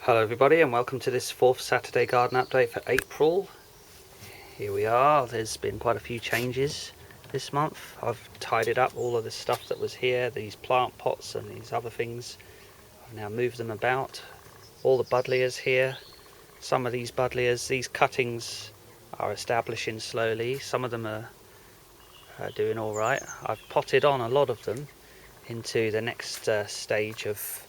Hello everybody and welcome to this 4th Saturday garden update for April. Here we are. There's been quite a few changes this month. I've tidied up all of the stuff that was here, these plant pots and these other things. I've now moved them about. All the Buddleias here. Some of these Buddleias, these cuttings are establishing slowly. Some of them are doing alright. I've potted on a lot of them into the next stage of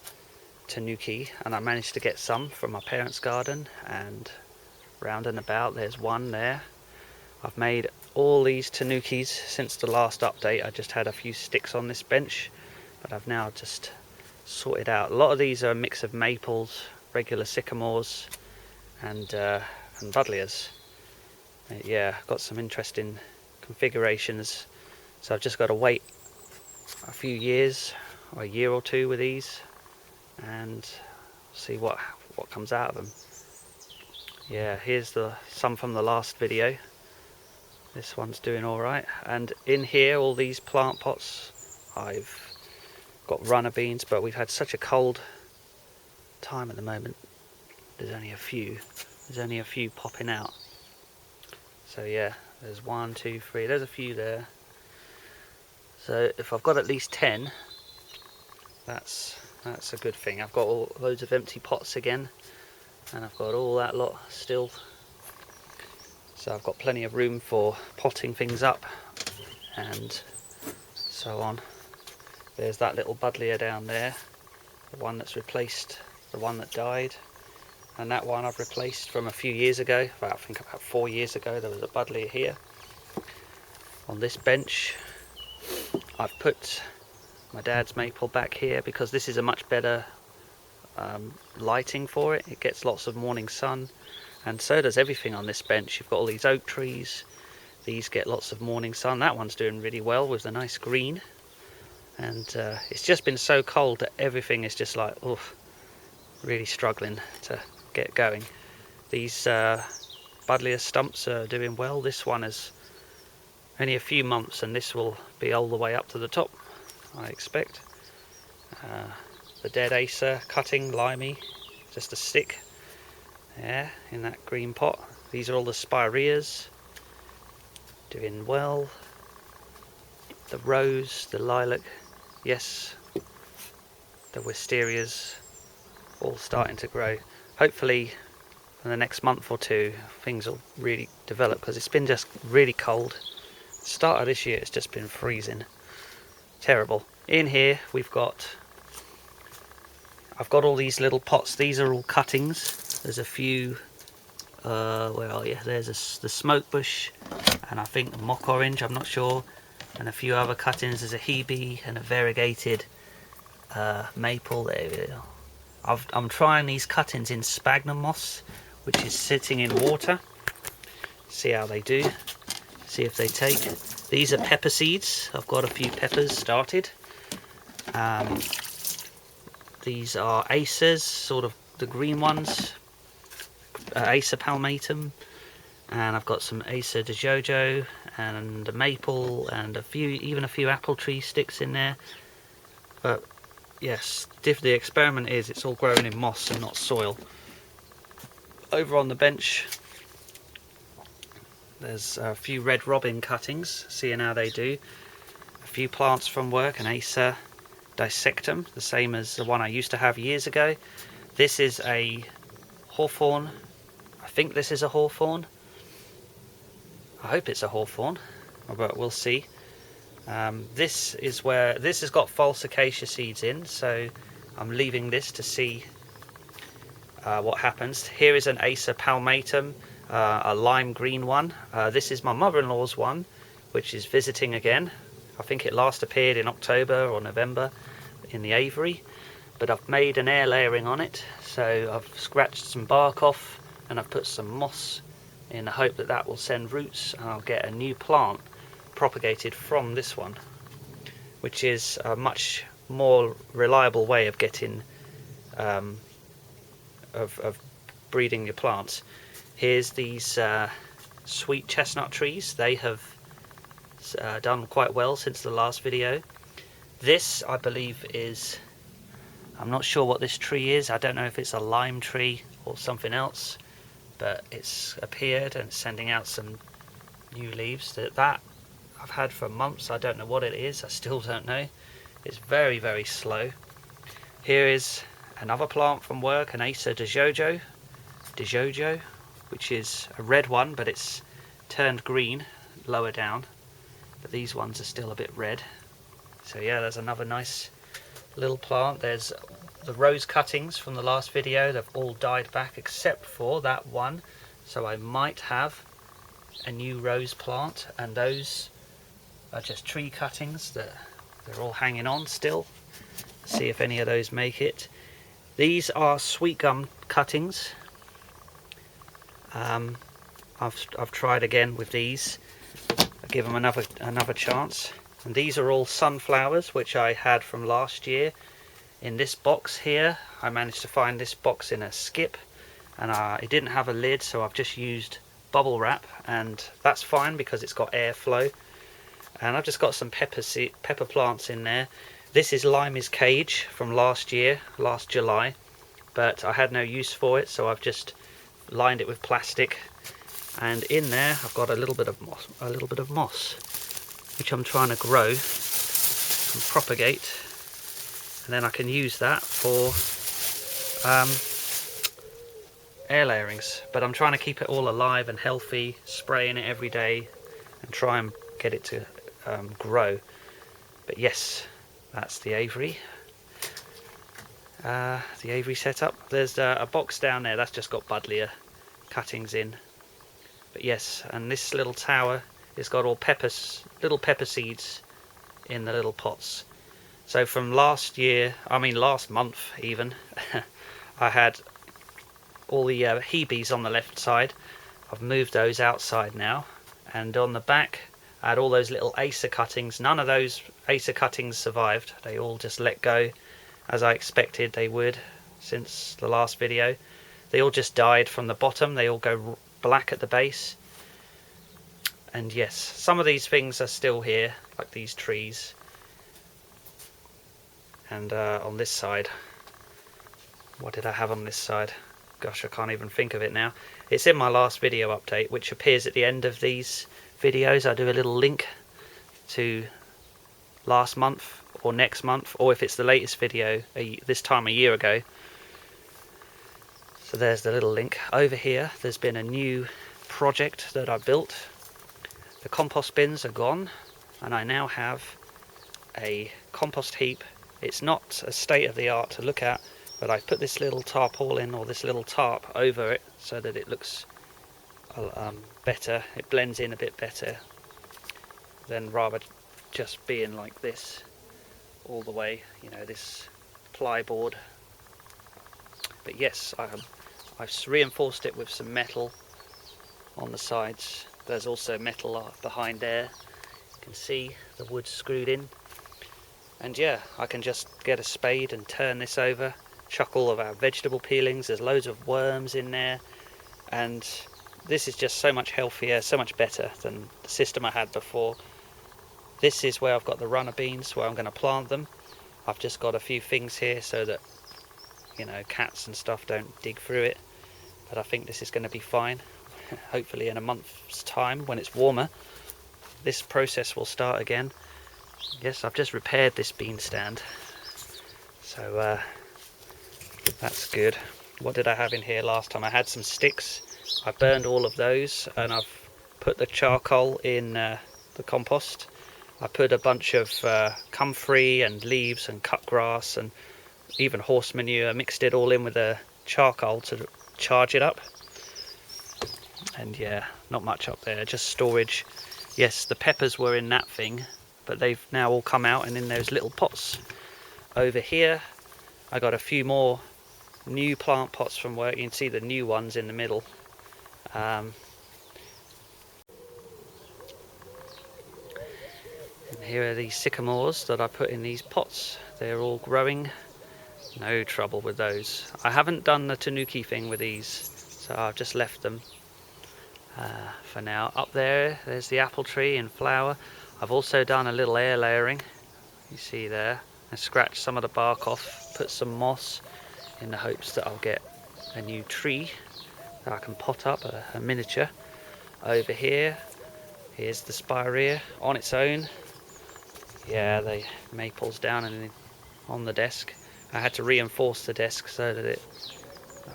Tanuki, and I managed to get some from my parents' garden, and round and about there's one there. I've made all these Tanukis since the last update. I just had a few sticks on this bench, but I've now just sorted out. A lot of these are a mix of maples, regular sycamores and Buddleias. Yeah, got some interesting configurations, so I've just got to wait a few years or a year or two with these and see what comes out of them. Yeah, here's some from the last video. This one's doing alright, and in here all these plant pots I've got runner beans, but we've had such a cold time at the moment. There's only a few popping out. So yeah, there's 1, 2, 3, there's a few there. So if I've got at least 10, that's a good thing. I've got loads of empty pots again, and I've got all that lot still, so I've got plenty of room for potting things up and so on. There's that little Buddleia down there, the one that's replaced the one that died, and that one I've replaced from a few years ago. I think about 4 years ago there was a Buddleia here. On this bench I've put my dad's maple back here because this is a much better lighting for it. It gets lots of morning sun, and so does everything on this bench. You've got all these oak trees, these get lots of morning sun. That one's doing really well with the nice green, and it's just been so cold that everything is just like, oof, really struggling to get going. These Buddleia stumps are doing well. This one is only a few months and this will be all the way up to the top, I expect. The dead acer cutting, limey, just a stick there in that green pot. These are all the spireas, doing well. The rose, the lilac, yes, the wisterias, all starting to grow. Hopefully in the next month or two things will really develop, because it's been just really cold. The start of this year it's just been freezing. Terrible. In here I've got all these little pots. These are all cuttings. There's a few where are you? There's the smoke bush, and I think the mock orange, I'm not sure, and a few other cuttings. There's a hebe and a variegated maple. There we go. I'm trying these cuttings in sphagnum moss, which is sitting in water. See how they do, see if they take. These are pepper seeds. I've got a few peppers started. These are acers, sort of the green ones, Acer palmatum, and I've got some Acer de Jojo and a maple and even a few apple tree sticks in there. But yes, the experiment is it's all grown in moss and not soil. Over on the bench there's a few red robin cuttings, seeing how they do. A few plants from work, an Acer dissectum, the same as the one I used to have years ago. This is a hawthorn. I think this is a hawthorn. I hope it's a hawthorn, but we'll see. This has got false acacia seeds in, so I'm leaving this to see what happens. Here is an Acer palmatum, a lime green one. This is my mother-in-law's one, which is visiting again. I think it last appeared in October or November in the aviary, but I've made an air layering on it, so I've scratched some bark off and I've put some moss in the hope that that will send roots, and I'll get a new plant propagated from this one, which is a much more reliable way of getting of breeding your plants. Here's these sweet chestnut trees. They have done quite well since the last video. This, I believe, is I'm not sure what this tree is. I don't know if it's a lime tree or something else, but it's appeared and sending out some new leaves. That I've had for months. I don't know what it is. I still don't know. It's very, very slow. Here is another plant from work, an Acer de Jojo, which is a red one, but it's turned green lower down. But these ones are still a bit red. So yeah, there's another nice little plant. There's the rose cuttings from the last video. They've all died back except for that one. So I might have a new rose plant, and those are just tree cuttings that they're all hanging on still. See if any of those make it. These are sweet gum cuttings. I've tried again with these. I'll give them another chance. And these are all sunflowers, which I had from last year in this box here. I managed to find this box in a skip, and it didn't have a lid, so I've just used bubble wrap, and that's fine because it's got airflow. And I've just got some pepper plants in there. This is Limey's cage from last year, last July, but I had no use for it, so I've just lined it with plastic. And in there I've got a little bit of moss, which I'm trying to grow and propagate, and then I can use that for air layerings. But I'm trying to keep it all alive and healthy, spraying it every day and try and get it to grow. But yes, that's the aviary. The aviary setup. There's a box down there that's just got Buddleia cuttings in. But yes, and this little tower has got all little pepper seeds in the little pots. So from last month even, I had all the hebes on the left side. I've moved those outside now, and on the back I had all those little acer cuttings. None of those acer cuttings survived. They all just let go, as I expected they would since the last video. They all just died from the bottom. They all go black at the base. And yes, some of these things are still here, like these trees. And on this side, what did I have on this side? Gosh, I can't even think of it now. It's in my last video update, which appears at the end of these videos. I do a little link to last month or next month, or if it's the latest video this time a year ago. So there's the little link. Over here there's been a new project that I built. The compost bins are gone, and I now have a compost heap. It's not a state-of-the-art to look at, but I put this little tarpaulin, or this little tarp, over it so that it looks better. It blends in a bit better than rather just being like this all the way, you know, this plyboard. But yes, I've reinforced it with some metal on the sides. There's also metal behind there. You can see the wood screwed in. And yeah, I can just get a spade and turn this over, chuck all of our vegetable peelings. There's loads of worms in there, and this is just so much healthier, so much better than the system I had before. This is where I've got the runner beans, where I'm going to plant them. I've just got a few things here so that, you know, cats and stuff don't dig through it. But I think this is going to be fine. Hopefully in a month's time, when it's warmer, this process will start again. Yes, I've just repaired this bean stand, so that's good. What did I have in here last time? I had some sticks. I burned all of those, and I've put the charcoal in the compost. I put a bunch of comfrey and leaves and cut grass and even horse manure, mixed it all in with the charcoal to charge it up. And yeah, not much up there, just storage. Yes, the peppers were in that thing, but they've now all come out and in those little pots. Over here I got a few more new plant pots from work. You can see the new ones in the middle. And here are these sycamores that I put in these pots. They're all growing, no trouble with those. I haven't done the Tanuki thing with these, so I've just left them for now. Up there's the apple tree in flower. I've also done a little air layering, you see there. I scratched some of the bark off put some moss in the hopes that I'll get a new tree that I can pot up, a miniature. Over here, here's the spirea on its own. Yeah, the maple's down and on the desk. I had to reinforce the desk so that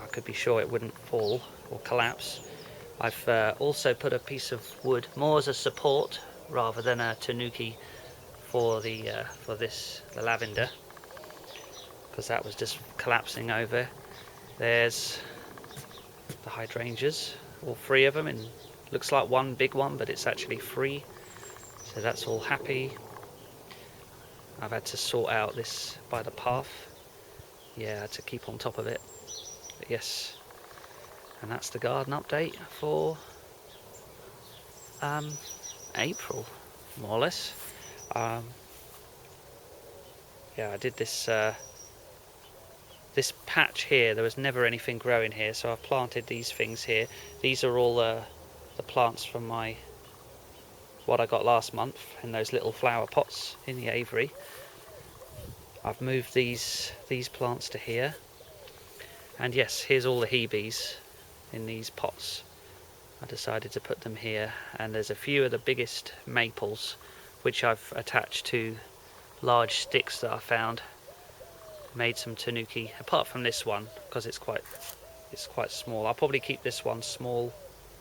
I could be sure it wouldn't fall or collapse. I've also put a piece of wood more as a support rather than a tanuki for the lavender, because that was just collapsing over. There's the hydrangeas, all three of them, and looks like one big one, but it's actually three. So that's all happy. I've had to sort out this by the path. Yeah, I had to keep on top of it. But yes, and that's the garden update for April, more or less. Yeah, I did this this patch here. There was never anything growing here, so I've planted these things here. These are all the plants from what I got last month in those little flower pots in the aviary. I've moved these plants to here, and yes, here's all the hebes in these pots. I decided to put them here, and there's a few of the biggest maples which I've attached to large sticks that I found. Made some tanuki, apart from this one, because it's quite small. I'll probably keep this one small